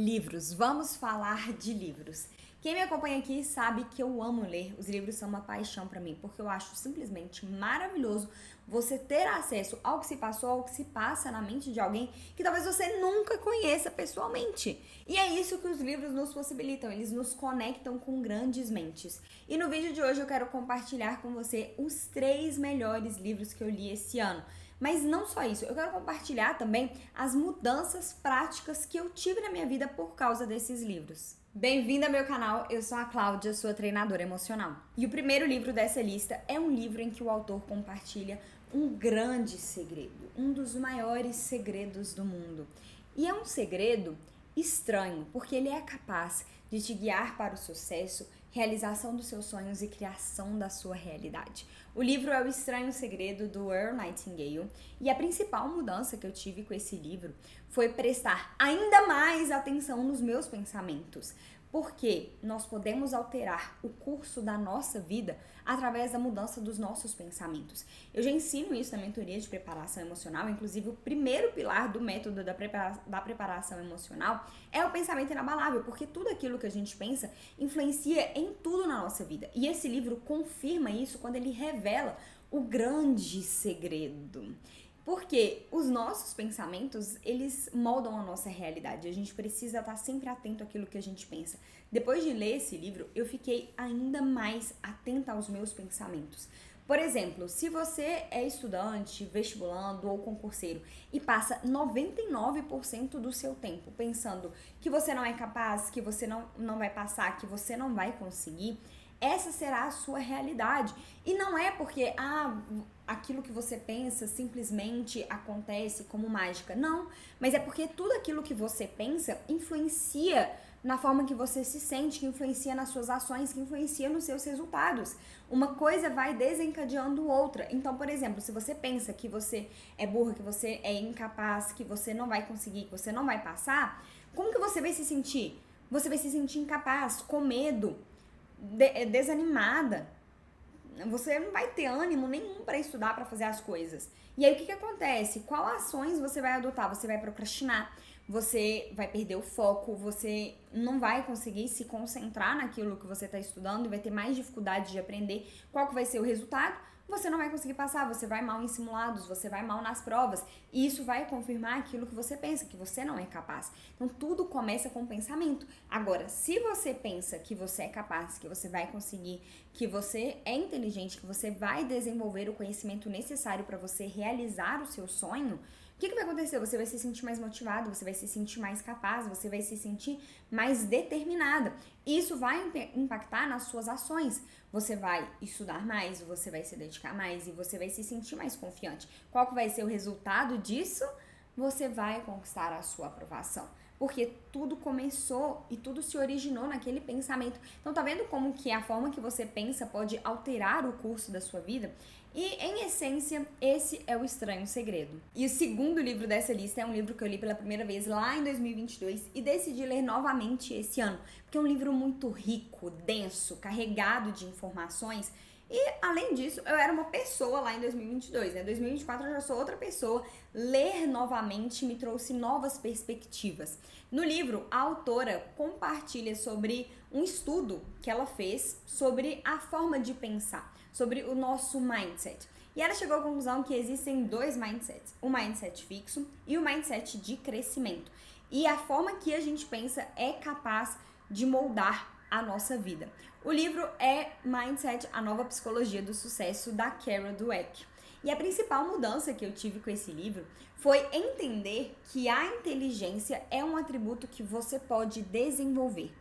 Livros, vamos falar de livros. Quem me acompanha aqui sabe que eu amo ler, os livros são uma paixão pra mim, porque eu acho simplesmente maravilhoso você ter acesso ao que se passou, ao que se passa na mente de alguém que talvez você nunca conheça pessoalmente. E é isso que os livros nos possibilitam, eles nos conectam com grandes mentes. E no vídeo de hoje eu quero compartilhar com você os 3 melhores livros que eu li esse ano. Mas não só isso, eu quero compartilhar também as mudanças práticas que eu tive na minha vida por causa desses livros. Bem-vinda ao meu canal, eu sou a Cláudia, sua treinadora emocional. E o primeiro livro dessa lista é um livro em que o autor compartilha um grande segredo, um dos maiores segredos do mundo. E é um segredo estranho, porque ele é capaz de te guiar para o sucesso, realização dos seus sonhos e criação da sua realidade. O livro é O Estranho Segredo, do Earl Nightingale, e a principal mudança que eu tive com esse livro foi prestar ainda mais atenção nos meus pensamentos, porque nós podemos alterar o curso da nossa vida através da mudança dos nossos pensamentos. Eu já ensino isso na mentoria de preparação emocional, inclusive o primeiro pilar do método da preparação emocional é o pensamento inabalável, porque tudo aquilo que a gente pensa influencia em tudo na nossa vida. E esse livro confirma isso quando ele revela o grande segredo. Porque os nossos pensamentos, eles moldam a nossa realidade. A gente precisa estar sempre atento àquilo que a gente pensa. Depois de ler esse livro, eu fiquei ainda mais atenta aos meus pensamentos. Por exemplo, se você é estudante, vestibulando ou concurseiro e passa 99% do seu tempo pensando que você não é capaz, que você não vai passar, que você não vai conseguir, essa será a sua realidade. E não é porque aquilo que você pensa simplesmente acontece como mágica. Não, mas é porque tudo aquilo que você pensa influencia na forma que você se sente, que influencia nas suas ações, que influencia nos seus resultados. Uma coisa vai desencadeando outra. Então, por exemplo, se você pensa que você é burra, que você é incapaz, que você não vai conseguir, que você não vai passar, como que você vai se sentir? Você vai se sentir incapaz, com medo, desanimada. Você não vai ter ânimo nenhum para estudar, para fazer as coisas. E aí o que acontece? Qual ações você vai adotar? Você vai procrastinar, você vai perder o foco, você não vai conseguir se concentrar naquilo que você está estudando e vai ter mais dificuldade de aprender. Qual que vai ser o resultado? Você não vai conseguir passar, você vai mal em simulados, você vai mal nas provas. E isso vai confirmar aquilo que você pensa, que você não é capaz. Então tudo começa com o pensamento. Agora, se você pensa que você é capaz, que você vai conseguir, que você é inteligente, que você vai desenvolver o conhecimento necessário para você realizar o seu sonho, o que vai acontecer? Você vai se sentir mais motivado, você vai se sentir mais capaz, você vai se sentir mais determinada. Isso vai impactar nas suas ações. Você vai estudar mais, você vai se dedicar mais e você vai se sentir mais confiante. Qual que vai ser o resultado disso? Você vai conquistar a sua aprovação. Porque tudo começou e tudo se originou naquele pensamento. Então tá vendo como que a forma que você pensa pode alterar o curso da sua vida? E, em essência, esse é o Estranho Segredo. E o segundo livro dessa lista é um livro que eu li pela primeira vez lá em 2022 e decidi ler novamente esse ano, porque é um livro muito rico, denso, carregado de informações. E, além disso, eu era uma pessoa lá em 2022, né? Em 2024 eu já sou outra pessoa. Ler novamente me trouxe novas perspectivas. No livro, a autora compartilha sobre um estudo que ela fez sobre a forma de pensar, sobre o nosso mindset. E ela chegou à conclusão que existem 2 mindsets, o mindset fixo e o mindset de crescimento. E a forma que a gente pensa é capaz de moldar a nossa vida. O livro é Mindset, a nova psicologia do sucesso, da Carol Dweck. E a principal mudança que eu tive com esse livro foi entender que a inteligência é um atributo que você pode desenvolver.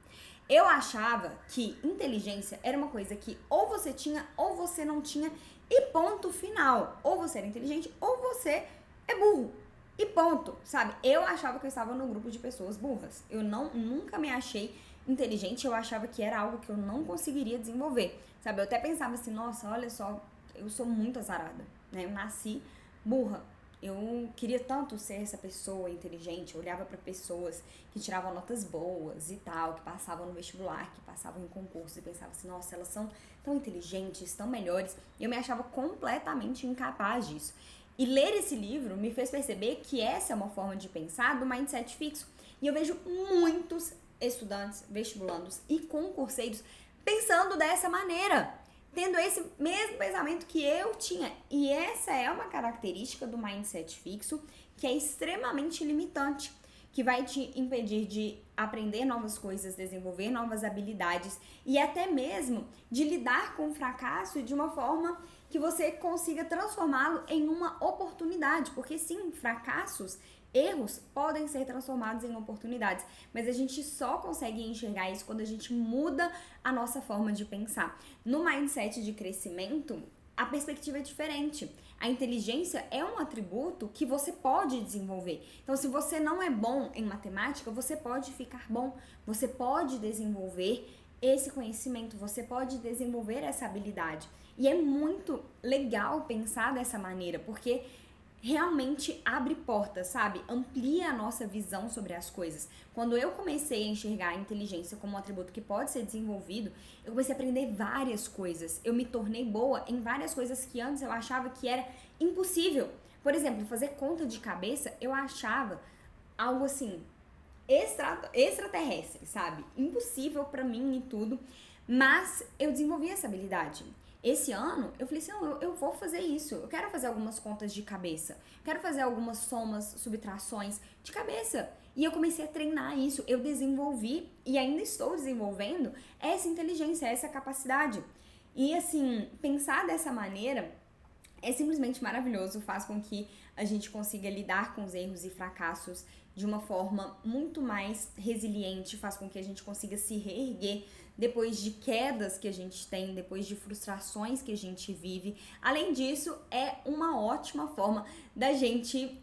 Eu achava que inteligência era uma coisa que ou você tinha ou você não tinha e ponto final. Ou você era inteligente ou você é burro. E ponto, sabe? Eu achava que eu estava no grupo de pessoas burras. Eu nunca me achei inteligente, eu achava que era algo que eu não conseguiria desenvolver, sabe? Eu até pensava assim, nossa, olha só, eu sou muito azarada, né? Eu nasci burra. Eu queria tanto ser essa pessoa inteligente, eu olhava para pessoas que tiravam notas boas e tal, que passavam no vestibular, que passavam em concurso e pensava assim, nossa, elas são tão inteligentes, tão melhores. E eu me achava completamente incapaz disso. E ler esse livro me fez perceber que essa é uma forma de pensar do mindset fixo, E eu vejo muitos estudantes, vestibulandos e concurseiros pensando dessa maneira, tendo esse mesmo pensamento que eu tinha. E essa é uma característica do mindset fixo que é extremamente limitante, que vai te impedir de aprender novas coisas, desenvolver novas habilidades e até mesmo de lidar com o fracasso de uma forma que você consiga transformá-lo em uma oportunidade, porque sim, fracassos, erros podem ser transformados em oportunidades, mas a gente só consegue enxergar isso quando a gente muda a nossa forma de pensar. No mindset de crescimento, a perspectiva é diferente. A inteligência é um atributo que você pode desenvolver. Então, se você não é bom em matemática, você pode ficar bom. Você pode desenvolver esse conhecimento, você pode desenvolver essa habilidade. E é muito legal pensar dessa maneira, porque realmente abre portas, sabe? Amplia a nossa visão sobre as coisas. Quando eu comecei a enxergar a inteligência como um atributo que pode ser desenvolvido, eu comecei a aprender várias coisas. Eu me tornei boa em várias coisas que antes eu achava que era impossível. Por exemplo, fazer conta de cabeça, eu achava algo assim, extraterrestre, sabe? Impossível pra mim e tudo. Mas eu desenvolvi essa habilidade. Esse ano, eu falei assim, não, eu vou fazer isso. Eu quero fazer algumas contas de cabeça. Quero fazer algumas somas, subtrações de cabeça. E eu comecei a treinar isso. Eu desenvolvi e ainda estou desenvolvendo essa inteligência, essa capacidade. E assim, pensar dessa maneira é simplesmente maravilhoso. Faz com que a gente consiga lidar com os erros e fracassos de uma forma muito mais resiliente. Faz com que a gente consiga se reerguer depois de quedas que a gente tem, depois de frustrações que a gente vive. Além disso, é uma ótima forma da gente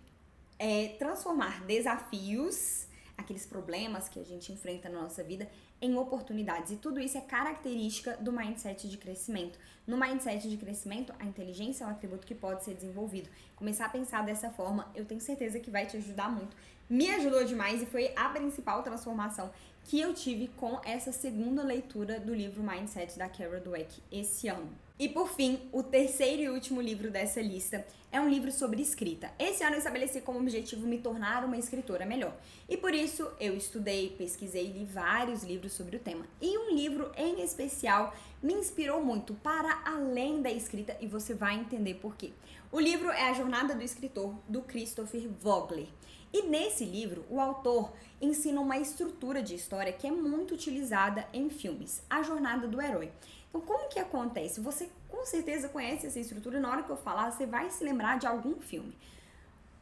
transformar desafios, aqueles problemas que a gente enfrenta na nossa vida, em oportunidades. E tudo isso é característica do mindset de crescimento. No mindset de crescimento, a inteligência é um atributo que pode ser desenvolvido. Começar a pensar dessa forma, eu tenho certeza que vai te ajudar muito. Me ajudou demais e foi a principal transformação que eu tive com essa segunda leitura do livro Mindset da Carol Dweck esse ano. E por fim, o terceiro e último livro dessa lista é um livro sobre escrita. Esse ano eu estabeleci como objetivo me tornar uma escritora melhor. E por isso eu estudei, pesquisei e li vários livros sobre o tema. E um livro em especial me inspirou muito para além da escrita e você vai entender por quê. O livro é A Jornada do Escritor, do Christopher Vogler. E nesse livro, o autor ensina uma estrutura de história que é muito utilizada em filmes, a jornada do herói. Então, como que acontece? Você com certeza conhece essa estrutura, na hora que eu falar, você vai se lembrar de algum filme.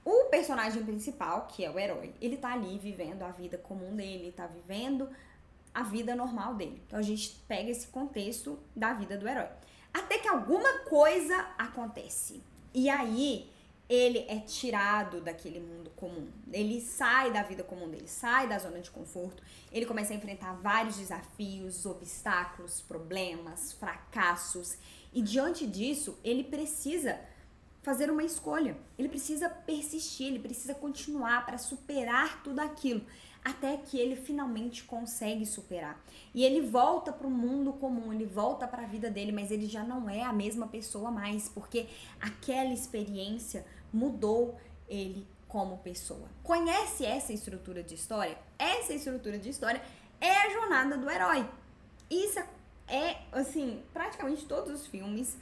O personagem principal, que é o herói, ele tá ali vivendo a vida comum dele, tá vivendo a vida normal dele. Então, a gente pega esse contexto da vida do herói. Até que alguma coisa acontece. E aí ele é tirado daquele mundo comum. Ele sai da vida comum dele, sai da zona de conforto. Ele começa a enfrentar vários desafios, obstáculos, problemas, fracassos. E diante disso, ele precisa fazer uma escolha. Ele precisa persistir, ele precisa continuar para superar tudo aquilo, até que ele finalmente consegue superar. E ele volta para o mundo comum, ele volta para a vida dele, mas ele já não é a mesma pessoa mais, porque aquela experiência mudou ele como pessoa. Conhece essa estrutura de história? Essa estrutura de história é a jornada do herói. Isso é, assim, praticamente todos os filmes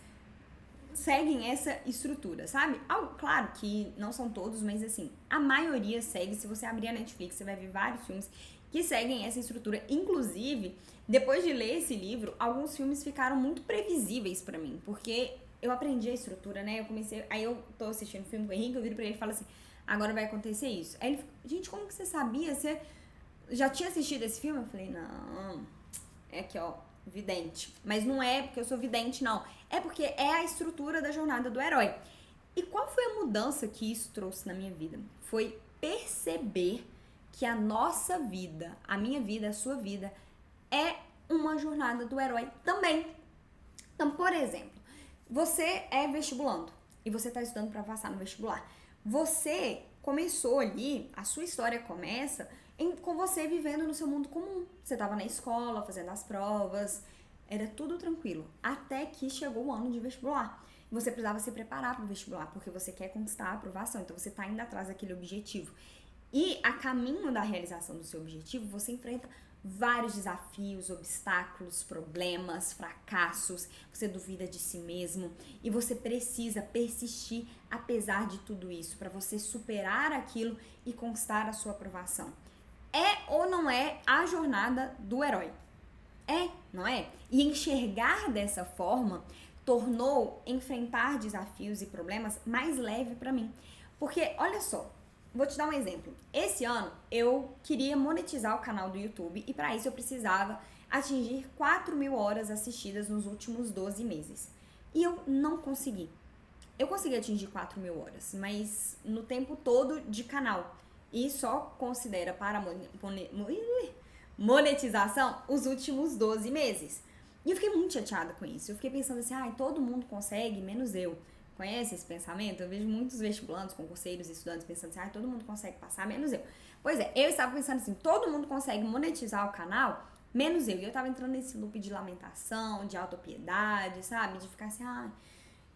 seguem essa estrutura, sabe? Claro que não são todos, mas assim, a maioria segue. Se você abrir a Netflix, você vai ver vários filmes que seguem essa estrutura. Inclusive, depois de ler esse livro, alguns filmes ficaram muito previsíveis pra mim, porque eu aprendi a estrutura, né? Aí eu tô assistindo o filme com o Henrique, eu viro pra ele e falo assim, agora vai acontecer isso. Aí ele fica, gente, como que você sabia? Você já tinha assistido esse filme? Eu falei, não, é aqui, ó, vidente. Mas não é porque eu sou vidente, não. É porque é a estrutura da jornada do herói. E qual foi a mudança que isso trouxe na minha vida? Foi perceber que a nossa vida, a minha vida, a sua vida, é uma jornada do herói também. Então, por exemplo, você é vestibulando e você está estudando para passar no vestibular. Você começou ali, a sua história começa com você vivendo no seu mundo comum. Você estava na escola, fazendo as provas, era tudo tranquilo. Até que chegou o ano de vestibular. Você precisava se preparar para o vestibular, porque você quer conquistar a aprovação. Então, você está indo atrás daquele objetivo. E a caminho da realização do seu objetivo, você enfrenta vários desafios, obstáculos, problemas, fracassos, você duvida de si mesmo e você precisa persistir apesar de tudo isso para você superar aquilo e conquistar a sua aprovação. É ou não é a jornada do herói? É, não é? E enxergar dessa forma tornou enfrentar desafios e problemas mais leve para mim. Porque, olha só, vou te dar um exemplo. Esse ano eu queria monetizar o canal do YouTube e para isso eu precisava atingir 4.000 horas assistidas nos últimos 12 meses. E eu não consegui. Eu consegui atingir 4.000 horas, mas no tempo todo de canal. E só considera para monetização os últimos 12 meses. E eu fiquei muito chateada com isso. Eu fiquei pensando assim, todo mundo consegue, menos eu. Conhece esse pensamento? Eu vejo muitos vestibulandos, concurseiros, estudantes pensando assim, todo mundo consegue passar, menos eu. Pois é, eu estava pensando assim, todo mundo consegue monetizar o canal, menos eu. E eu estava entrando nesse loop de lamentação, de autopiedade, sabe? De ficar assim,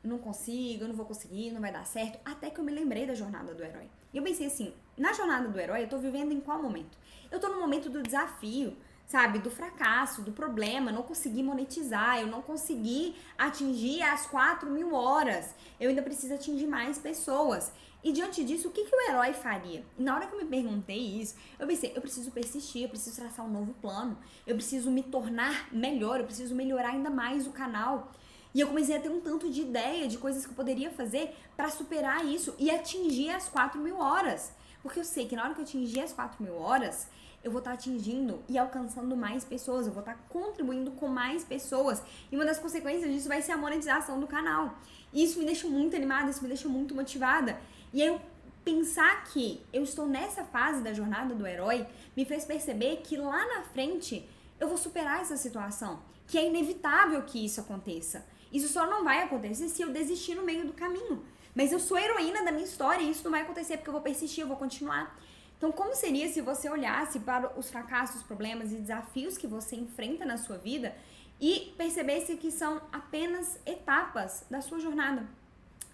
eu não consigo, eu não vou conseguir, não vai dar certo. Até que eu me lembrei da jornada do herói. E eu pensei assim, na jornada do herói, eu tô vivendo em qual momento? Eu tô no momento do desafio, sabe, do fracasso, do problema, não consegui monetizar, eu não consegui atingir as 4.000 horas, eu ainda preciso atingir mais pessoas. E diante disso, o que o herói faria? E na hora que eu me perguntei isso, eu pensei, eu preciso persistir, eu preciso traçar um novo plano, eu preciso me tornar melhor, eu preciso melhorar ainda mais o canal. E eu comecei a ter um tanto de ideia de coisas que eu poderia fazer para superar isso e atingir as 4.000 horas. Porque eu sei que na hora que eu atingir as 4.000 horas, eu vou estar atingindo e alcançando mais pessoas, eu vou estar contribuindo com mais pessoas. E uma das consequências disso vai ser a monetização do canal. E isso me deixa muito animada, isso me deixa muito motivada. E aí eu pensar que eu estou nessa fase da jornada do herói me fez perceber que lá na frente eu vou superar essa situação, que é inevitável que isso aconteça. Isso só não vai acontecer se eu desistir no meio do caminho. Mas eu sou a heroína da minha história e isso não vai acontecer porque eu vou persistir, eu vou continuar. Então, como seria se você olhasse para os fracassos, problemas e desafios que você enfrenta na sua vida e percebesse que são apenas etapas da sua jornada?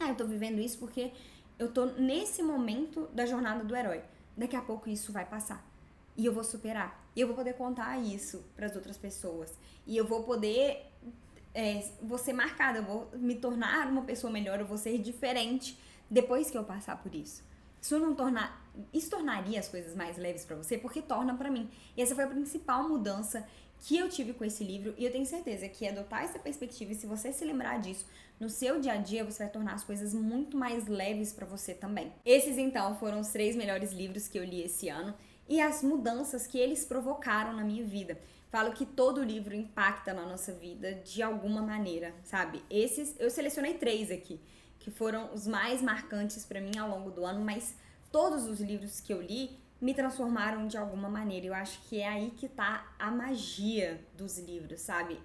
Eu tô vivendo isso porque eu tô nesse momento da jornada do herói. Daqui a pouco isso vai passar. E eu vou superar. E eu vou poder contar isso para as outras pessoas. E eu vou poder... vou ser marcada, eu vou me tornar uma pessoa melhor, eu vou ser diferente depois que eu passar por isso. Isso tornaria as coisas mais leves pra você, porque torna pra mim. E essa foi a principal mudança que eu tive com esse livro, e eu tenho certeza que adotar essa perspectiva, e se você se lembrar disso no seu dia a dia, você vai tornar as coisas muito mais leves pra você também. Esses, então, foram os 3 melhores livros que eu li esse ano, e as mudanças que eles provocaram na minha vida. Falo que todo livro impacta na nossa vida de alguma maneira, sabe? Esses, eu selecionei 3 aqui, que foram os mais marcantes pra mim ao longo do ano, mas todos os livros que eu li me transformaram de alguma maneira. Eu acho que é aí que tá a magia dos livros, sabe?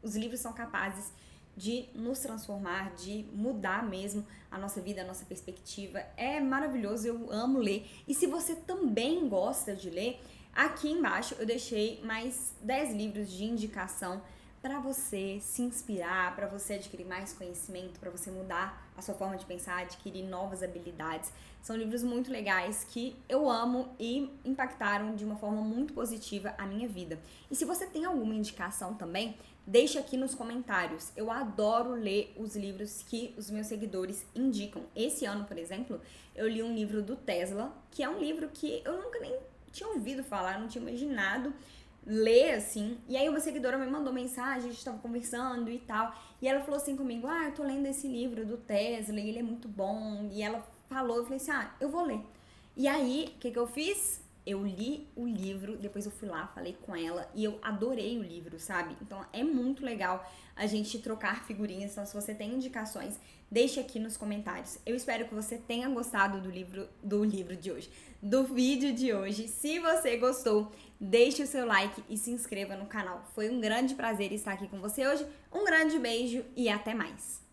Os livros são capazes de nos transformar, de mudar mesmo a nossa vida, a nossa perspectiva. É maravilhoso, eu amo ler. E se você também gosta de ler, aqui embaixo eu deixei mais 10 livros de indicação para você se inspirar, para você adquirir mais conhecimento, para você mudar a sua forma de pensar, adquirir novas habilidades. São livros muito legais que eu amo e impactaram de uma forma muito positiva a minha vida. E se você tem alguma indicação também, deixa aqui nos comentários. Eu adoro ler os livros que os meus seguidores indicam. Esse ano, por exemplo, eu li um livro do Tesla, que é um livro que eu nunca nem tinha ouvido falar, não tinha imaginado ler, assim, e aí uma seguidora me mandou mensagem, a gente tava conversando e tal, e ela falou assim comigo, eu tô lendo esse livro do Tesla, e ele é muito bom, e ela falou, eu falei assim, eu vou ler. E aí, o que eu fiz? Eu li o livro, depois eu fui lá, falei com ela, e eu adorei o livro, sabe? Então é muito legal a gente trocar figurinhas, então se você tem indicações, deixe aqui nos comentários. Eu espero que você tenha gostado do livro de hoje, do vídeo de hoje. Se você gostou, deixe o seu like e se inscreva no canal. Foi um grande prazer estar aqui com você hoje. Um grande beijo e até mais!